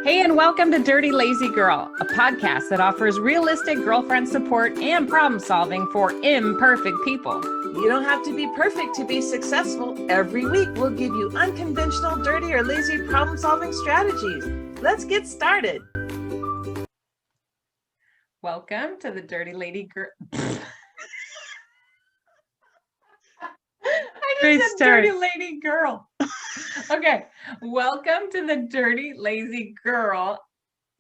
Hey, and welcome to Dirty Lazy Girl, a podcast that offers realistic girlfriend support and problem solving for imperfect people. You don't have to be perfect to be successful. Every week, we'll give you unconventional, dirty, or lazy problem solving strategies. Let's get started. Welcome to the Dirty Lady Girl. Great said start. Dirty Lady Girl. Okay, welcome to the Dirty Lazy Girl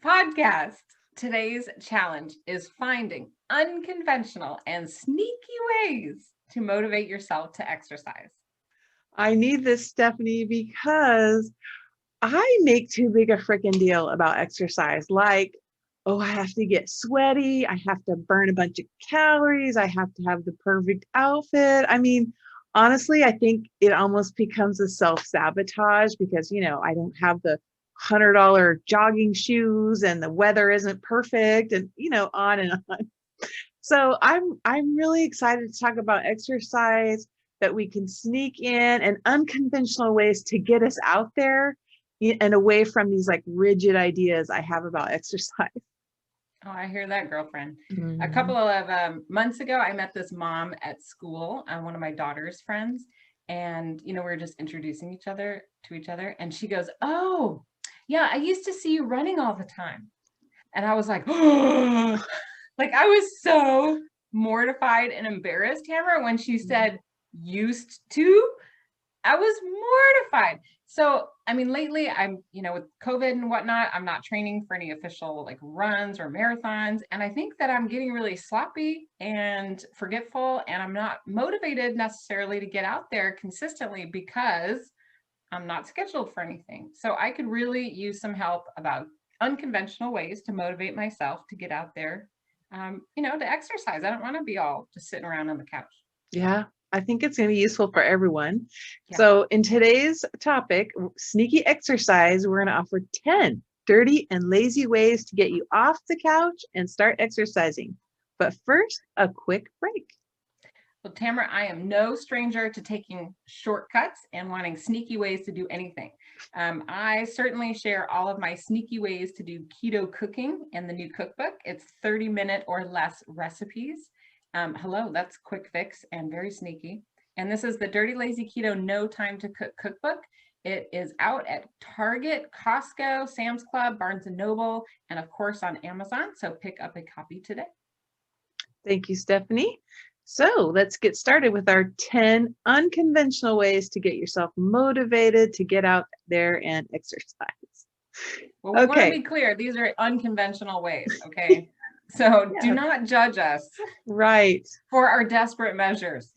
podcast. Today's challenge is finding unconventional and sneaky ways to motivate yourself to exercise. I need this, Stephanie, because I make too big a freaking deal about exercise. Like, oh, I have to get sweaty. I have to burn a bunch of calories. I have to have the perfect outfit. I mean, honestly, I think it almost becomes a self-sabotage because, I don't have the $100 jogging shoes and the weather isn't perfect and, on and on. So I'm really excited to talk about exercise that we can sneak in and unconventional ways to get us out there and away from these like rigid ideas I have about exercise. Oh, I hear that, girlfriend. Mm-hmm. A couple of months ago, I met this mom at school, one of my daughter's friends. And, we were just introducing each other to each other. And she goes, "Oh, yeah, I used to see you running all the time." And I was like, oh, like I was so mortified and embarrassed, Tamara, when she said used to. I was mortified. So, I mean, lately I'm, with COVID and whatnot, I'm not training for any official like runs or marathons. And I think that I'm getting really sloppy and forgetful, and I'm not motivated necessarily to get out there consistently because I'm not scheduled for anything. So I could really use some help about unconventional ways to motivate myself to get out there, to exercise. I don't want to be all just sitting around on the couch. Yeah. I think it's going to be useful for everyone. Yeah. So in today's topic, sneaky exercise, we're going to offer 10 dirty and lazy ways to get you off the couch and start exercising. But first, a quick break. Well, Tamara, I am no stranger to taking shortcuts and wanting sneaky ways to do anything. I certainly share all of my sneaky ways to do keto cooking in the new cookbook. It's 30-minute or less recipes. Hello, that's quick fix and very sneaky. And this is the Dirty Lazy Keto No Time to Cook cookbook. It is out at Target, Costco, Sam's Club, Barnes & Noble, and of course on Amazon. So pick up a copy today. Thank you, Stephanie. So let's get started with our 10 unconventional ways to get yourself motivated to get out there and exercise. Well, we want to be clear. These are unconventional ways, okay? So do not judge us, right, for our desperate measures,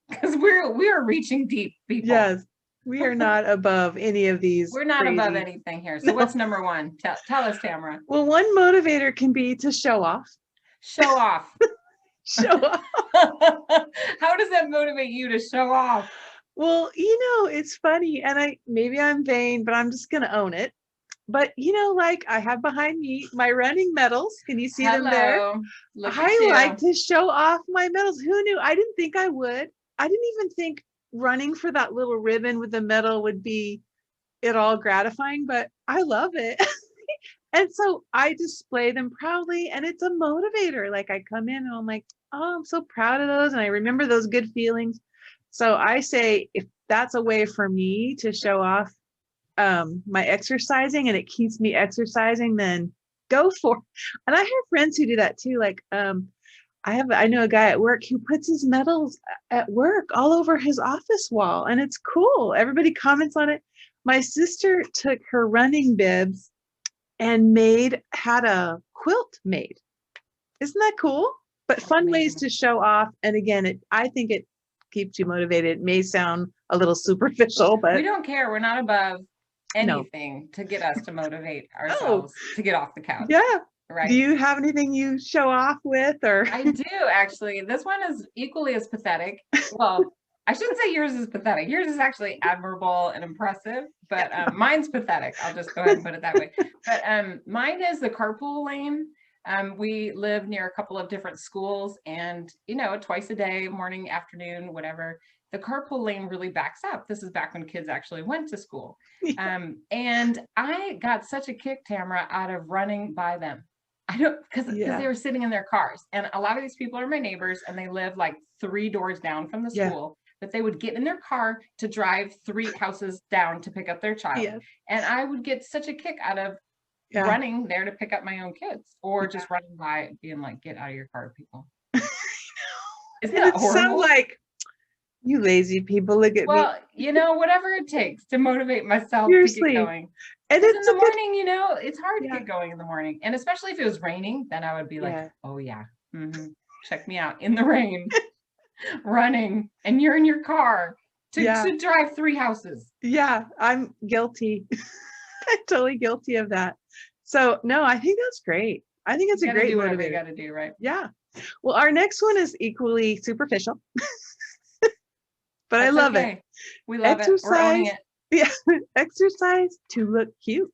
because we are reaching deep, people. Yes, we are not above any of these. We're not above anything here. So what's number one? Tell us, Tamara. Well, one motivator can be to show off. Show off. Show off. How does that motivate you to show off? Well, it's funny, and maybe I'm vain, but I'm just gonna own it. But like I have behind me my running medals. Can you see them there? I like to show off my medals. Who knew? I didn't think I would. I didn't even think running for that little ribbon with the medal would be at all gratifying, but I love it. And so I display them proudly, and it's a motivator. Like I come in and I'm like, oh, I'm so proud of those. And I remember those good feelings. So I say, if that's a way for me to show off my exercising and it keeps me exercising, then go for it. And I have friends who do that too. Like I know a guy at work who puts his medals at work all over his office wall, and it's cool. Everybody comments on it. My sister took her running bibs and had a quilt made. Isn't that cool? But fun ways to show off. And again, I think it keeps you motivated. It may sound a little superficial, but we don't care. We're not above anything to get us to motivate ourselves to get off the couch. Yeah. Right. Do you have anything you show off with? Or I do, actually. This one is equally as pathetic. Well, I shouldn't say yours is pathetic. Yours is actually admirable and impressive, but mine's pathetic. I'll just go ahead and put it that way. But mine is the carpool lane. We live near a couple of different schools, and twice a day, morning, afternoon, whatever, the carpool lane really backs up. This is back when kids actually went to school. Yeah. And I got such a kick, Tamara, out of running by them. I don't, because they were sitting in their cars. And a lot of these people are my neighbors, and they live like 3 doors down from the school. But they would get in their car to drive 3 houses down to pick up their child. Yes. And I would get such a kick out of running there to pick up my own kids, or just running by being like, get out of your car, people. Isn't that horrible? Sounds like, you lazy people, look at me. Well, you know, whatever it takes to motivate myself to get going. And it's in the morning, you know, it's hard to get going in the morning. And especially if it was raining, then I would be like, oh yeah, check me out in the rain, running, and you're in your car to drive 3 houses. Yeah, I'm guilty. I'm totally guilty of that. So no, I think that's great. I think it's a great motivator. You got to do, right? Yeah. Well, our next one is equally superficial. But I love it. We love it. We're owning it. Yeah. Exercise to look cute.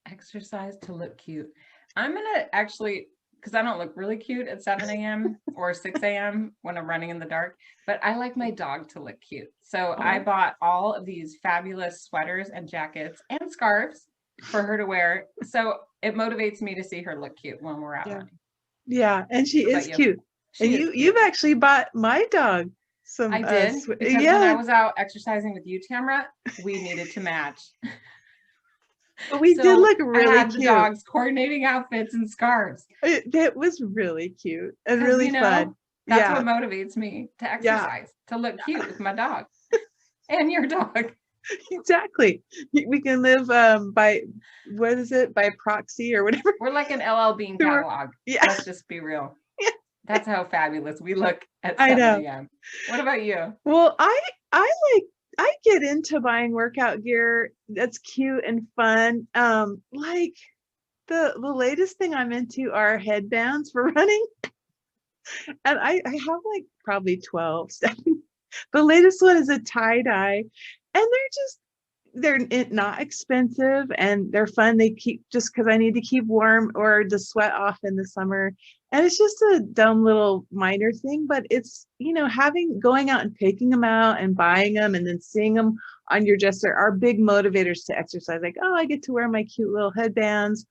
Exercise to look cute. I'm going to actually, because I don't look really cute at 7 a.m. or 6 a.m. when I'm running in the dark, but I like my dog to look cute. So I bought all of these fabulous sweaters and jackets and scarves for her to wear. So it motivates me to see her look cute when we're out running. Yeah. And she is cute. And you've actually bought my dog some. I did. Because when I was out exercising with you, Tamara, we needed to match. But we did look really cute. The dogs coordinating outfits and scarves. It was really cute and really fun. That's what motivates me to exercise, to look cute with my dog and your dog. Exactly. We can live by, what is it? By proxy or whatever. We're like an LL Bean catalog. Yeah. Let's just be real. Yeah. That's how fabulous we look at 7 a.m. What about you? Well, I get into buying workout gear that's cute and fun. Like the latest thing I'm into are headbands for running. And I have like probably 12. The latest one is a tie-dye, and they're not expensive and they're fun. They keep, just because I need to keep warm or to sweat off in the summer. And it's just a dumb little minor thing, but it's, going out and picking them out and buying them and then seeing them on your dresser are big motivators to exercise. Like, oh, I get to wear my cute little headbands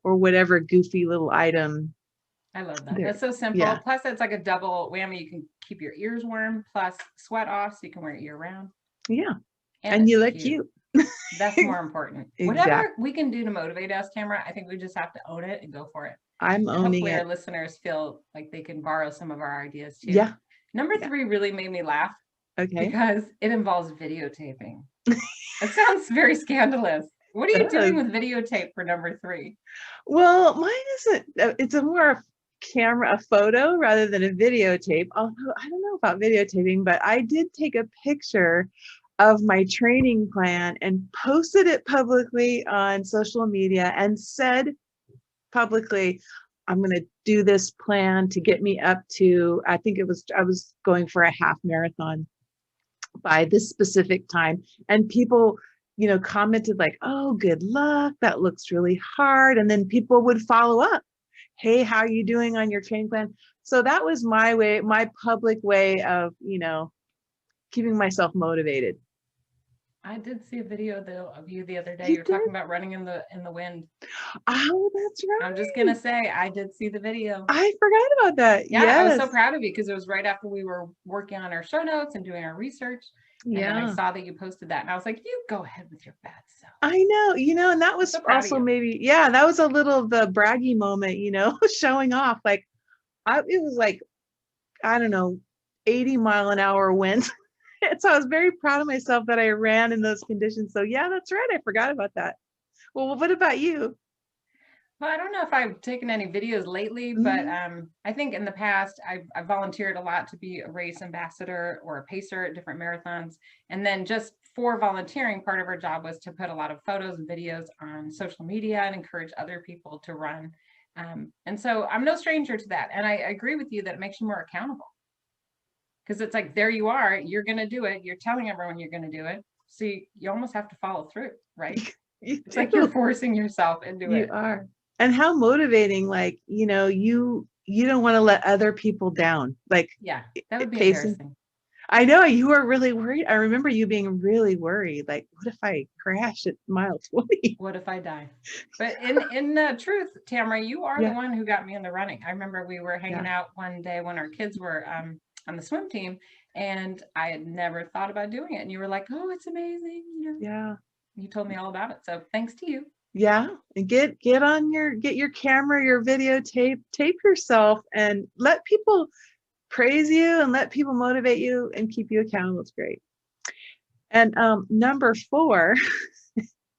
or whatever goofy little item. I love that. That's so simple. Yeah. Plus, it's like a double whammy. You can keep your ears warm, plus sweat off, so you can wear it year round. Yeah. And you look cute. That's more important. Exactly. Whatever we can do to motivate us, Tamara, I think we just have to own it and go for it. I'm owning it. Hopefully our listeners feel like they can borrow some of our ideas too. Yeah. Number 3 really made me laugh. Okay. Because it involves videotaping. It sounds very scandalous. What are you doing with videotape for number 3? Well, mine isn't. It's a more a photo rather than a videotape. Although I don't know about videotaping, but I did take a picture of my training plan and posted it publicly on social media and said publicly, I'm going to do this plan to get me up to, I was going for a half marathon by this specific time. And people, commented like, oh, good luck. That looks really hard. And then people would follow up. Hey, how are you doing on your training plan? So that was my public way of, keeping myself motivated. I did see a video of you the other day. You were talking about running in the wind. Oh, that's right. I'm just gonna say I did see the video. I forgot about that. Yeah, yes. I was so proud of you because it was right after we were working on our show notes and doing our research. Yeah. And I saw that you posted that, and I was like, "You go ahead with your bad self." I know, and that was so also maybe, that was a little the braggy moment, showing off. Like, it was like, I don't know, 80-mile-an-hour winds. So I was very proud of myself that I ran in those conditions. So yeah, that's right. I forgot about that. Well, what about you? Well, I don't know if I've taken any videos lately, but I think in the past I've volunteered a lot to be a race ambassador or a pacer at different marathons. And then just for volunteering, part of our job was to put a lot of photos and videos on social media and encourage other people to run. And so I'm no stranger to that. And I agree with you that it makes you more accountable. Because it's like, there you are, you're going to do it. You're telling everyone you're going to do it. So you almost have to follow through, right? It's like you're forcing yourself into it. You are. And how motivating, like, you don't want to let other people down. Like, yeah, that would be embarrassing. I know you were really worried. I remember you being really worried. Like, what if I crash at mile 20? What if I die? But in truth, Tamara, you are the one who got me into running. I remember we were hanging out one day when our kids were on the swim team, and I had never thought about doing it. And you were like, "Oh, it's amazing!" Yeah. You told me all about it. So thanks to you. Yeah, and get your camera, your videotape, tape yourself, and let people praise you and let people motivate you and keep you accountable. It's great. And number 4,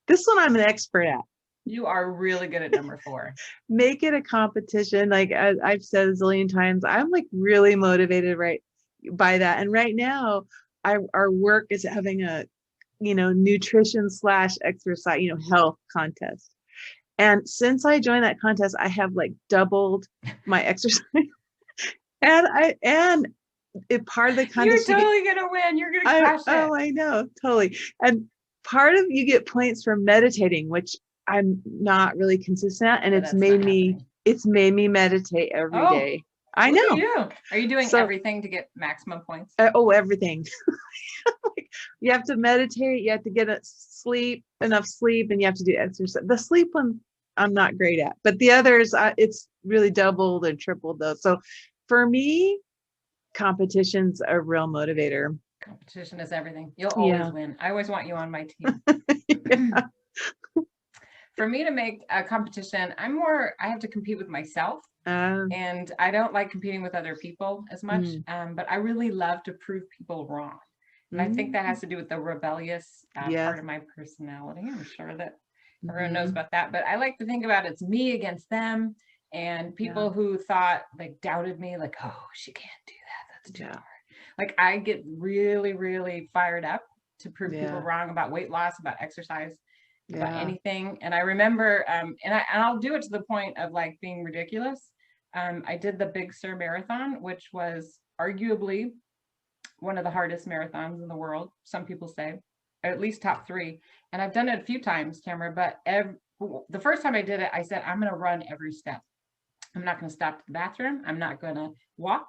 this one I'm an expert at. You are really good at number 4. Make it a competition. Like I've said a zillion times, I'm like really motivated by that. And right now, our work is having a nutrition / exercise, health contest. And since I joined that contest, I have like doubled my exercise. And part of the contest, you're totally gonna win. You're gonna crush it. Oh, I know, totally. And part of you get points for meditating, which I'm not really consistent at, and it's made me meditate every day. I know. Are you doing everything to get maximum points? Everything. You have to meditate, you have to get enough sleep, and you have to do exercise. The sleep one I'm not great at, but the others it's really doubled and tripled though. So for me, competition's a real motivator. Competition is everything. You'll always win. I always want you on my team. For me to make a competition, I have to compete with myself. And I don't like competing with other people as much, but I really love to prove people wrong. And I think that has to do with the rebellious part of my personality. I'm sure that everyone knows about that, but I like to think about it's me against them, and people who thought, like, doubted me, like, oh, she can't do that. That's too hard. Like, I get really, really fired up to prove people wrong about weight loss, about exercise, about anything. And I remember, and I'll do it to the point of like being ridiculous. I did the Big Sur Marathon, which was arguably one of the hardest marathons in the world. Some people say, or at least top 3. And I've done it a few times, Tamara, but the first time I did it, I said, I'm going to run every step. I'm not going to stop to the bathroom. I'm not going to walk.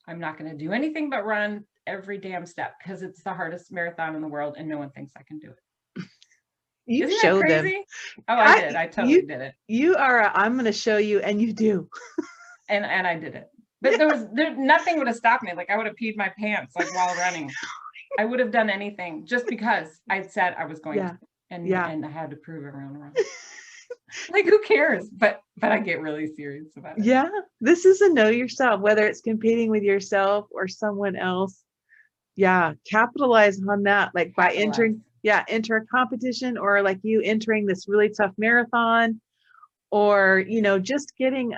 I'm not going to do anything but run every damn step, because it's the hardest marathon in the world and no one thinks I can do it. You showed them. Oh, I did. I totally did it. You are I'm going to show you, and you do. and I did it. But nothing would have stopped me. Like, I would have peed my pants like while running. I would have done anything just because I said I was going to, and I had to prove everyone wrong. Like, who cares? But I get really serious about it. Yeah, this is a know yourself, whether it's competing with yourself or someone else. Yeah, capitalize on that, like by enter a competition, or like you entering this really tough marathon, or just getting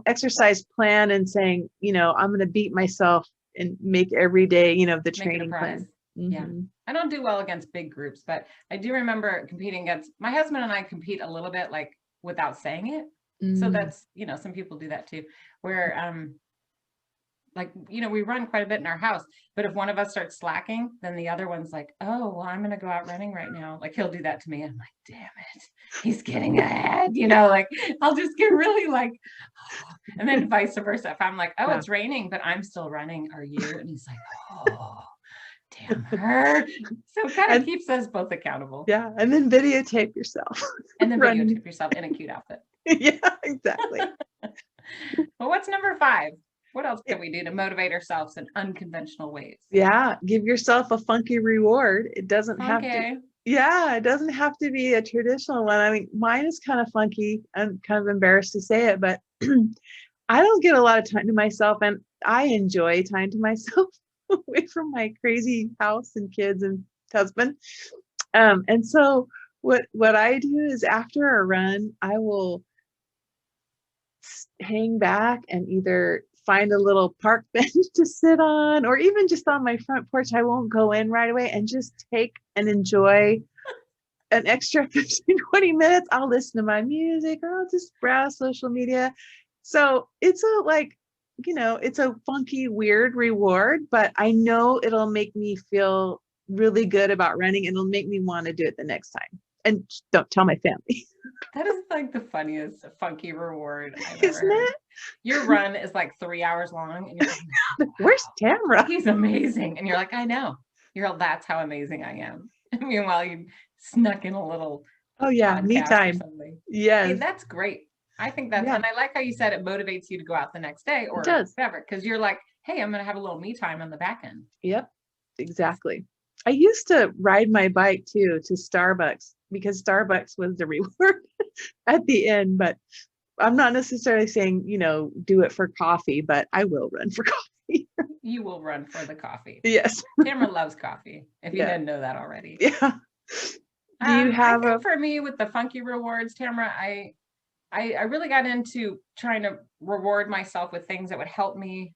exercise plan and saying, I'm going to beat myself and make every day, the training plan. Yeah. I don't do well against big groups, but I do remember competing against my husband, and I compete a little bit like without saying it. So that's, some people do that too, where, like, we run quite a bit in our house, but if one of us starts slacking, then the other one's like, oh, well, I'm going to go out running right now. Like, he'll do that to me. I'm like, damn it, he's getting ahead, like, I'll just get really like, oh. And then vice versa. If I'm like, oh, it's raining, but I'm still running, are you? And he's like, oh, damn her. So it kind of keeps us both accountable. Yeah. And then videotape yourself. And then videotape yourself in a cute outfit. Yeah, exactly. Well, what's number 5? What else can we do to motivate ourselves in unconventional ways? Yeah. Give yourself a funky reward. It doesn't have to. Yeah. It doesn't have to be a traditional one. I mean, mine is kind of funky. I'm kind of embarrassed to say it, but I don't get a lot of time to myself, and I enjoy time to myself away from my crazy house and kids and husband. And so what I do is, after a run, I will hang back and either find a little park bench to sit on, or even just on my front porch. I won't go in right away, and just take and enjoy an extra 15, 20 minutes. I'll listen to my music, or I'll just browse social media. So it's it's a funky, weird reward, but I know it'll make me feel really good about running, and it'll make me want to do it the next time. And don't tell my family. That is like the funniest funky reward I've Isn't ever heard. it? Your run is like 3 hours long and you're like, where's Tamara? he's amazing. And you're like, I know. You're all, that's how amazing I am. And meanwhile, you snuck in a little Oh yeah, me podcast or time. something. Yes. Hey, that's great. I think that's, and I like how you said it motivates you to go out the next day or whatever, because you're like, hey, I'm going to have a little me time on the back end. Yep, exactly. I used to ride my bike too to Starbucks because Starbucks was the reward at the end, but I'm not necessarily saying, do it for coffee, but I will run for coffee. You will run for the coffee. Yes. Tamara loves coffee, if you didn't know that already. Yeah. Do you have I think for me with the funky rewards, Tamara, I really got into trying to reward myself with things that would help me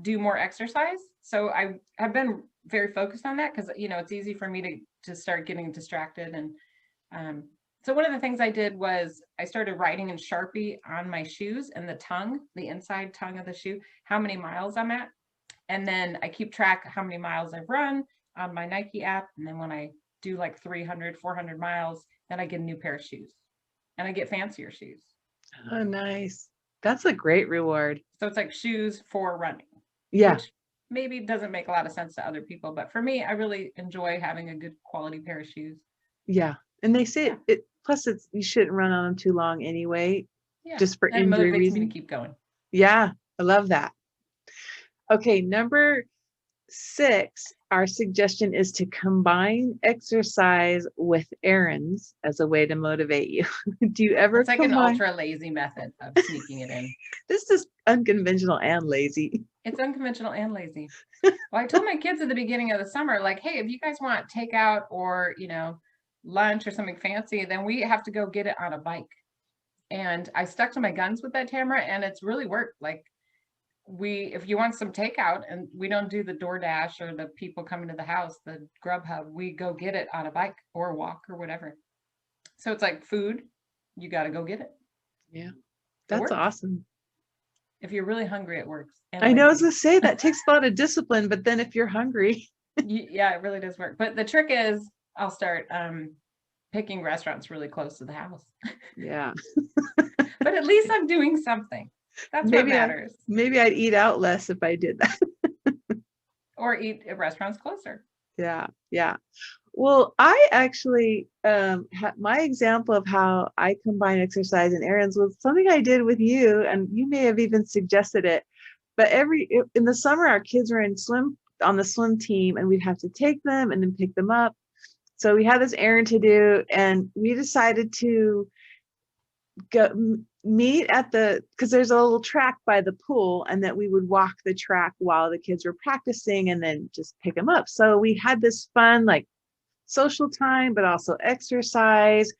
do more exercise. So I have been very focused on that because, it's easy for me to start getting distracted. And so one of the things I did was I started writing in Sharpie on my shoes and the inside tongue of the shoe, how many miles I'm at. And then I keep track of how many miles I've run on my Nike app. And then when I do like 300, 400 miles, then I get a new pair of shoes and I get fancier shoes. Oh, nice. That's a great reward. So it's like shoes for running. Yeah. Which maybe doesn't make a lot of sense to other people, but for me, I really enjoy having a good quality pair of shoes. Yeah. And they say plus you shouldn't run on them too long anyway. Yeah. Just for injury reasons. It motivates me to keep going. Yeah. I love that. Okay. Number 6, our suggestion is to combine exercise with errands as a way to motivate you. Do you ever It's like an ultra lazy method of sneaking it in. This is unconventional and lazy. It's unconventional and lazy. Well, I told my kids at the beginning of the summer, like, hey, if you guys want takeout or, lunch or something fancy, then we have to go get it on a bike. And I stuck to my guns with that, Tamara, and it's really worked. Like, if you want some takeout and we don't do the DoorDash or the people coming to the house, the Grubhub, we go get it on a bike or walk or whatever. So it's like food, you got to go get it. Yeah. That's awesome. If you're really hungry, it works. I know, I was going to say that takes a lot of discipline, but then if you're hungry. Yeah, it really does work. But the trick is I'll start picking restaurants really close to the house. Yeah. But at least I'm doing something. That's what matters. Maybe I'd eat out less if I did that. Or eat at restaurants closer. Yeah. Yeah. Well, I actually my example of how I combine exercise and errands was something I did with you, and you may have even suggested it. But in the summer, our kids were on the swim team, and we'd have to take them and then pick them up. So we had this errand to do, and we decided to go meet because there's a little track by the pool, and that we would walk the track while the kids were practicing and then just pick them up. So we had this fun, like, social time, but also exercise,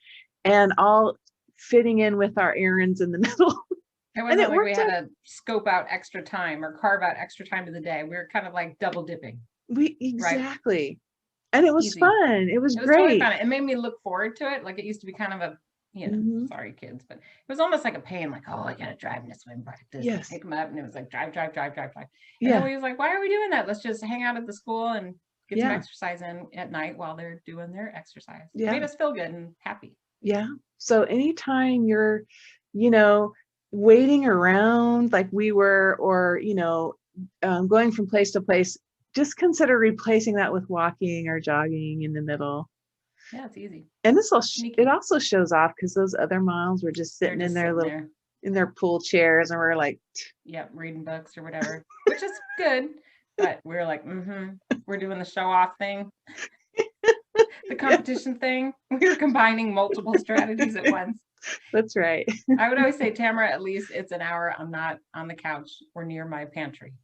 and all fitting in with our errands in the middle. It wasn't like we had to scope out extra time or carve out extra time of the day. We were kind of like double dipping. Exactly. Right? And it was fun. It was great. Totally fun. It made me look forward to it. Like, it used to be kind of a, sorry kids, but it was almost like a pain. Like, oh, I got to drive to swim practice. Yes. Pick them up. And it was like, drive. And then we was like, why are we doing that? Let's just hang out at the school and get some exercise in at night while they're doing their exercise. It made us feel good and happy. Yeah. So anytime you're, waiting around like we were, or, going from place to place, just consider replacing that with walking or jogging in the middle. Yeah, it's easy. And it also shows off because those other moms were just sitting in their in their pool chairs, and we're like, reading books or whatever, which is good. But we're like, we're doing the show off thing, the competition thing. We were combining multiple strategies at once. That's right. I would always say, Tamara, at least it's an hour I'm not on the couch or near my pantry.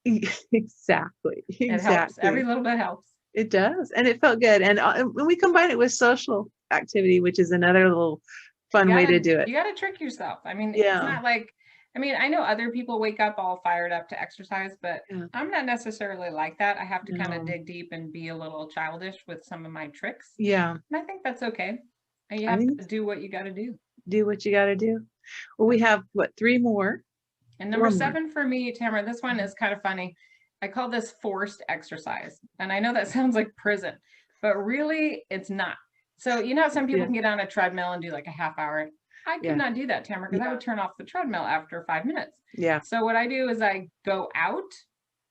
Exactly. It helps. Every little bit helps. It does. And it felt good. And when we combine it with social activity, which is another little fun way to do it. You got to trick yourself. I mean, it's not like, I know other people wake up all fired up to exercise, but I'm not necessarily like that. I have to kind of dig deep and be a little childish with some of my tricks. Yeah. And I think that's okay. And you have to do what you got to do. Do what you got to do. Well, we have 3 more. And number 7 for me, Tamara, this one is kind of funny. I call this forced exercise. And I know that sounds like prison, but really it's not. So, some people can get on a treadmill and do like a half hour. I could not do that, Tamara, because I would turn off the treadmill after 5 minutes. Yeah. So what I do is I go out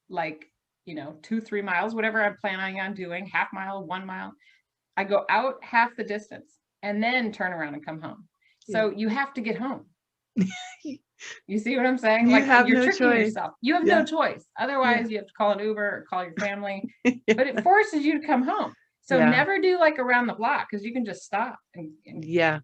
like, 2-3 miles, whatever I'm planning on doing, half mile, 1 mile. I go out half the distance and then turn around and come home. So you have to get home. You see what I'm saying? Like you're tricking yourself. You have no choice. Otherwise, you have to call an Uber or call your family. But it forces you to come home. So never do like around the block, because you can just stop. And yeah,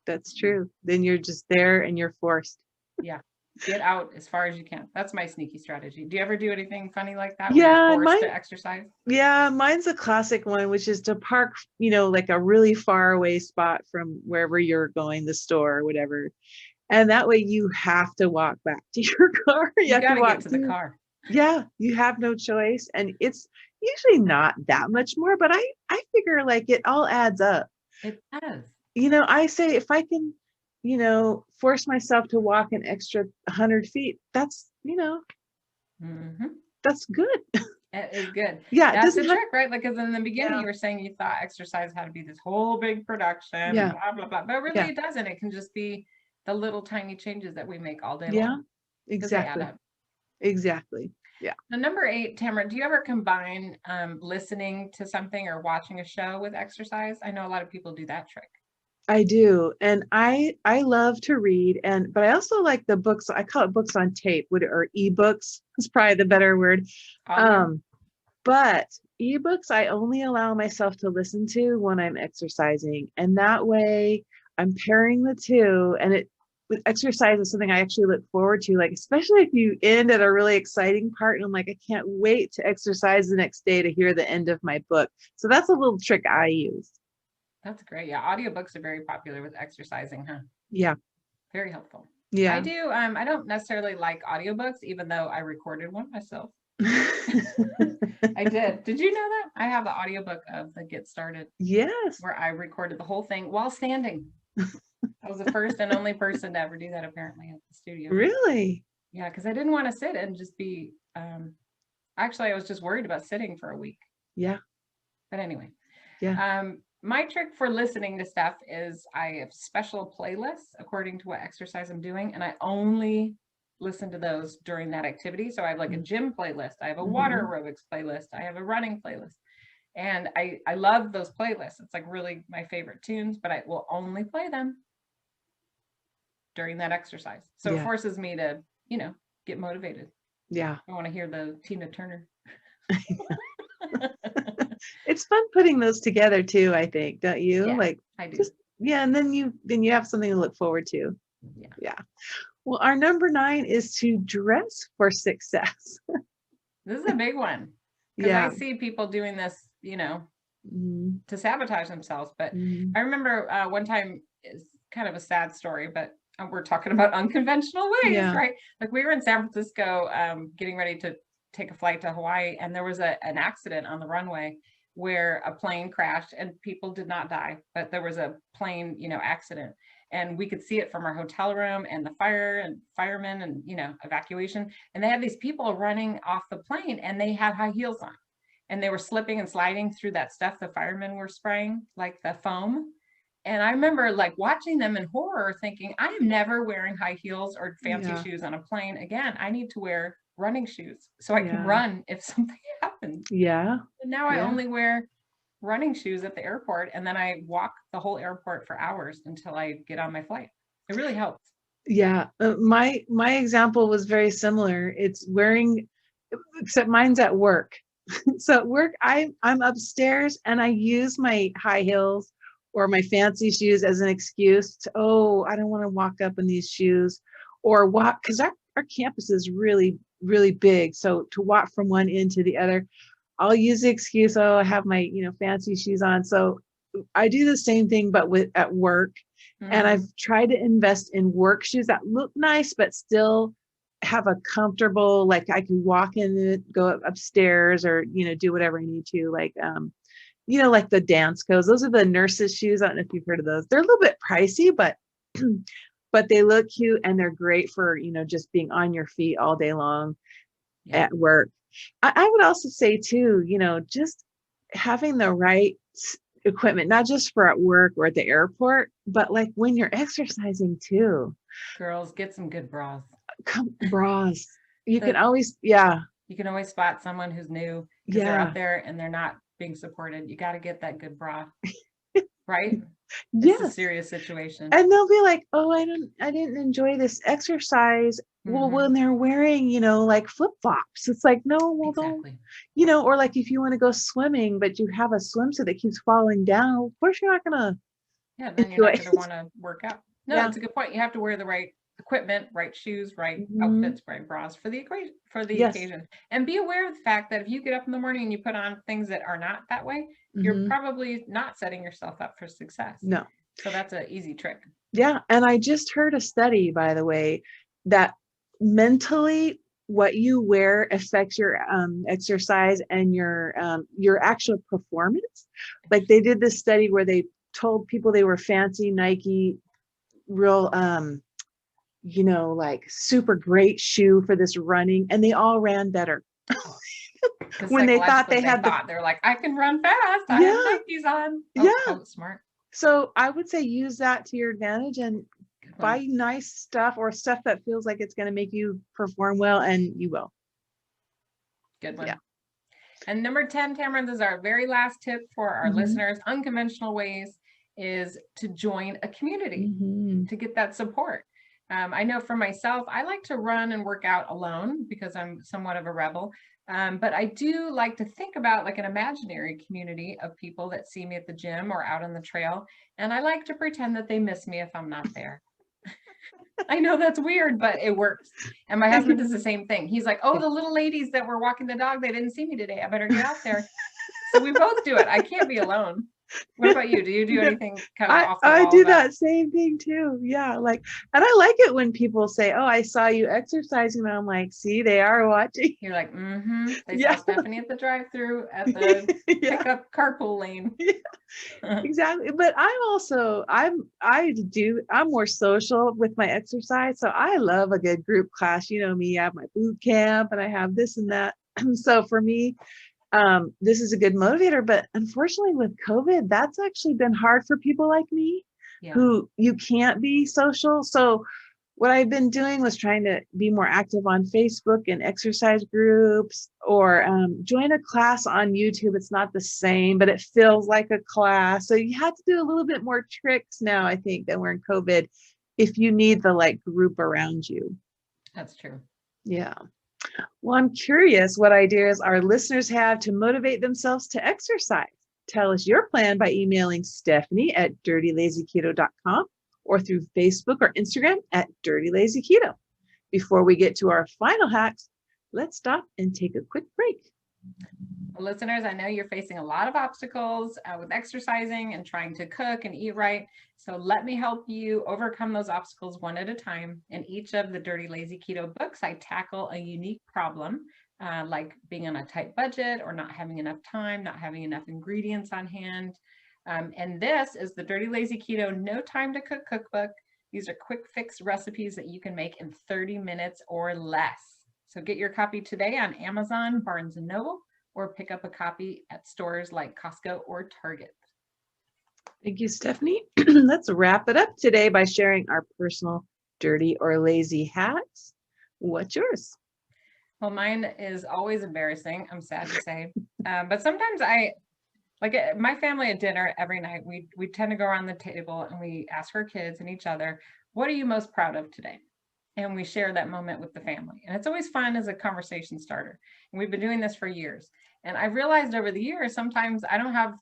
that's true. Then you're just there and you're forced. Yeah. Get out as far as you can. That's my sneaky strategy. Do you ever do anything funny like that? Yeah, when you're forced to exercise? Yeah, mine's a classic one, which is to park, like a really far away spot from wherever you're going, the store or whatever. And that way you have to walk back to your car. You have to walk to the car. Yeah, you have no choice. And it's usually not that much more, but I figure like it all adds up. It does. I say if I can, force myself to walk an extra 100 feet, that's, that's good. It is good. Yeah. That's the trick, right? Like, because in the beginning you were saying you thought exercise had to be this whole big production, blah, blah, blah. But really it doesn't. It can just be the little tiny changes that we make all day long. Yeah, exactly. Exactly. Yeah. Now, number 8, Tamara, do you ever combine listening to something or watching a show with exercise? I know a lot of people do that trick. I do. And I love to read, but I also like the books. I call it books on tape, or ebooks is probably the better word. But ebooks, I only allow myself to listen to when I'm exercising. And that way I'm pairing the two, and with exercise is something I actually look forward to, like, especially if you end at a really exciting part. And I'm like, I can't wait to exercise the next day to hear the end of my book. So that's a little trick I use. That's great. Yeah. Audiobooks are very popular with exercising, huh? Yeah. Very helpful. Yeah. I do. I don't necessarily like audiobooks, even though I recorded one myself. I did. Did you know that? I have the audiobook of the Get Started. Yes. Where I recorded the whole thing while standing. I was the first and only person to ever do that, apparently, at the studio. Really? Yeah, because I didn't want to sit and just be, actually, I was just worried about sitting for a week. Yeah. But anyway. Yeah. My trick for listening to stuff is I have special playlists according to what exercise I'm doing, and I only listen to those during that activity. So I have like a gym playlist. I have a water aerobics playlist. I have a running playlist. And I love those playlists. It's like really my favorite tunes, but I will only play them during that exercise. So it forces me to, get motivated. Yeah. I want to hear the Tina Turner. It's fun putting those together too, I think, don't you? Yeah, like I do. And then you have something to look forward to. Yeah. Well, our number 9 is to dress for success. This is a big one. Because I see people doing this, to sabotage themselves. But I remember one time, it's kind of a sad story, but we're talking about unconventional ways, right? Like we were in San Francisco getting ready to take a flight to Hawaii, and there was an accident on the runway where a plane crashed and people did not die, but there was a plane, accident. And we could see it from our hotel room, and the fire and firemen and, evacuation. And they had these people running off the plane, and they had high heels on, and they were slipping and sliding through that stuff the firemen were spraying, like the foam. And I remember like watching them in horror thinking, I am never wearing high heels or fancy shoes on a plane again. I need to wear running shoes so I can run if something happens. Yeah. And now I only wear running shoes at the airport, and then I walk the whole airport for hours until I get on my flight. It really helps. Yeah. My example was very similar. It's wearing, except mine's at work. So at work, I'm upstairs and I use my high heels or my fancy shoes as an excuse to, I don't want to walk up in these shoes, or walk, because our campus is really, really big. So to walk from one end to the other, I'll use the excuse, I have my, fancy shoes on. So I do the same thing, but at work. And I've tried to invest in work shoes that look nice, but still have a comfortable, like I can walk in it, go upstairs, or, do whatever I need to, like, like the dance codes. Those are the nurses' shoes. I don't know if you've heard of those. They're a little bit pricey, but they look cute, and they're great for, just being on your feet all day long at work. I would also say too, just having the right equipment, not just for at work or at the airport, but like when you're exercising too. Girls, get some good bras. Bras. You can always, yeah. You can always spot someone who's new because they're out there and they're not being supported. You got to get that good bra, right? Yes. It's a serious situation. And they'll be like, oh, I didn't enjoy this exercise. Well, when they're wearing, you know, like flip-flops, it's like, no, well, don't, you know, or like if you want to go swimming, but you have a swimsuit that keeps falling down, of course you're not gonna. Yeah, then you're not gonna want to work out. No, it's a good point. You have to wear the right equipment, right shoes, right outfits, right bras for the occasion. And be aware of the fact that if you get up in the morning and you put on things that are not that way, you're probably not setting yourself up for success. No. So that's an easy trick. Yeah. And I just heard a study, by the way, that mentally what you wear affects your exercise and your actual performance. Like they did this study where they told people they were fancy Nike, real you know, like super great shoe for this running, and they all ran better. When they thought they're like, I can run fast. I have Nikes on. Oh, smart. So I would say use that to your advantage and buy nice stuff or stuff that feels like it's going to make you perform well, and you will. Good one. Yeah. And number 10, Tamara, this is our very last tip for our listeners. Unconventional ways is to join a community to get that support. I know for myself, I like to run and work out alone because I'm somewhat of a rebel. But I do like to think about like an imaginary community of people that see me at the gym or out on the trail. And I like to pretend that they miss me if I'm not there. I know that's weird, but it works. And my husband does the same thing. He's like, oh, the little ladies that were walking the dog, they didn't see me today. I better get out there. So we both do it. I can't be alone. What about you? Do you do anything kind of off the wall? I do that same thing too. Yeah. Like, and I like it when people say, oh, I saw you exercising. And I'm like, see, they are watching. You're like, they saw Stephanie at the drive-through at the pickup carpool lane. Exactly. But I'm more social with my exercise. So I love a good group class. You know me, I have my boot camp and I have this and that. So for me, this is a good motivator, but unfortunately with COVID, that's actually been hard for people like me who you can't be social. So what I've been doing was trying to be more active on Facebook and exercise groups, or join a class on YouTube. It's not the same, but it feels like a class. So you have to do a little bit more tricks now, I think, than we're in COVID, if you need the like group around you. That's true. Yeah. Well, I'm curious what ideas our listeners have to motivate themselves to exercise. Tell us your plan by emailing Stephanie at dirtylazyketo.com or through Facebook or Instagram at dirtylazyketo. Before we get to our final hacks, let's stop and take a quick break. Well, listeners, I know you're facing a lot of obstacles with exercising and trying to cook and eat right. So let me help you overcome those obstacles one at a time. In each of the Dirty Lazy Keto books, I tackle a unique problem, like being on a tight budget or not having enough time, not having enough ingredients on hand. And this is the Dirty Lazy Keto No Time to Cook Cookbook. These are quick fix recipes that you can make in 30 minutes or less. So get your copy today on Amazon, Barnes & Noble, or pick up a copy at stores like Costco or Target. Thank you, Stephanie. Let's wrap it up today by sharing our personal dirty or lazy hacks. What's yours? Well, mine is always embarrassing, I'm sad to say. But sometimes my family at dinner every night, we tend to go around the table and we ask our kids and each other, what are you most proud of today? And we share that moment with the family. And it's always fun as a conversation starter. And we've been doing this for years. And I've realized over the years, sometimes I don't have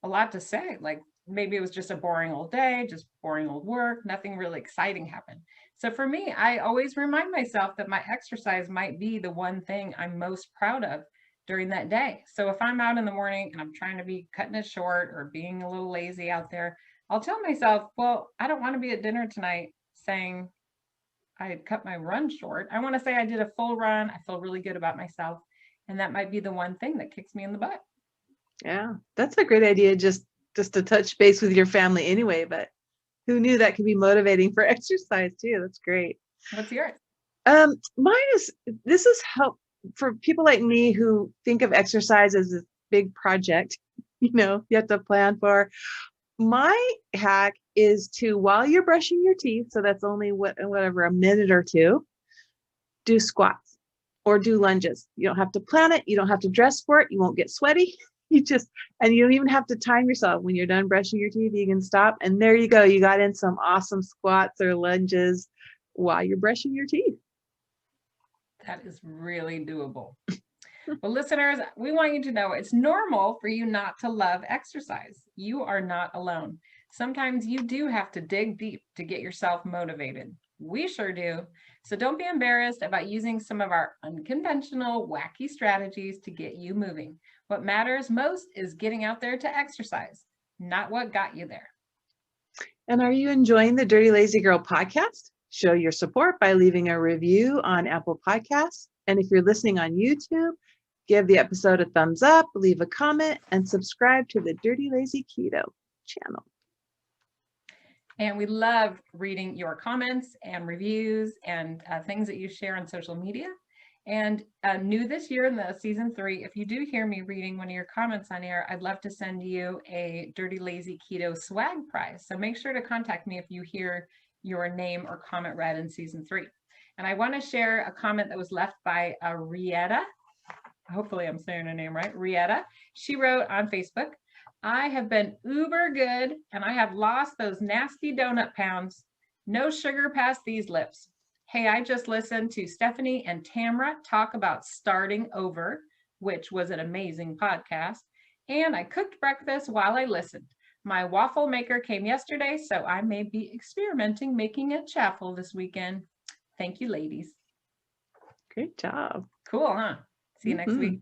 a lot to say. Like maybe it was just a boring old day, just boring old work, nothing really exciting happened. So for me, I always remind myself that my exercise might be the one thing I'm most proud of during that day. So if I'm out in the morning and I'm trying to be cutting it short or being a little lazy out there, I'll tell myself, well, I don't want to be at dinner tonight saying I had cut my run short. I want to say I did a full run. I feel really good about myself. And that might be the one thing that kicks me in the butt. Yeah, that's a great idea. Just to touch base with your family anyway, but who knew that could be motivating for exercise too? That's great. What's yours? This is help for people like me who think of exercise as a big project, you have to plan for. My hack is to, while you're brushing your teeth, so that's only whatever, a minute or two, do squats or do lunges. You don't have to plan it. You don't have to dress for it. You won't get sweaty. And you don't even have to time yourself. When you're done brushing your teeth, you can stop. And there you go. You got in some awesome squats or lunges while you're brushing your teeth. That is really doable. Well, listeners, we want you to know it's normal for you not to love exercise. You are not alone. Sometimes you do have to dig deep to get yourself motivated. We sure do. So don't be embarrassed about using some of our unconventional, wacky strategies to get you moving. What matters most is getting out there to exercise, not what got you there. And are you enjoying the Dirty Lazy Girl podcast? Show your support by leaving a review on Apple Podcasts. And if you're listening on YouTube, give the episode a thumbs up, leave a comment, and subscribe to the Dirty Lazy Keto channel. And we love reading your comments and reviews and things that you share on social media. And new this year in the season 3, if you do hear me reading one of your comments on air, I'd love to send you a Dirty Lazy Keto swag prize. So make sure to contact me if you hear your name or comment read in season 3. And I want to share a comment that was left by Rietta. Hopefully I'm saying her name right. Rietta. She wrote on Facebook, I have been uber good and I have lost those nasty donut pounds. No sugar past these lips. Hey, I just listened to Stephanie and Tamara talk about starting over, which was an amazing podcast. And I cooked breakfast while I listened. My waffle maker came yesterday, so I may be experimenting making a chaffle this weekend. Thank you, ladies. Great job. Cool, huh? See you next week.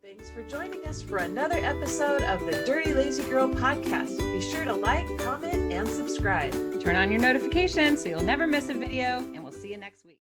Thanks for joining us for another episode of the Dirty Lazy Girl podcast. Be sure to like, comment, and subscribe. Turn on your notifications so you'll never miss a video. And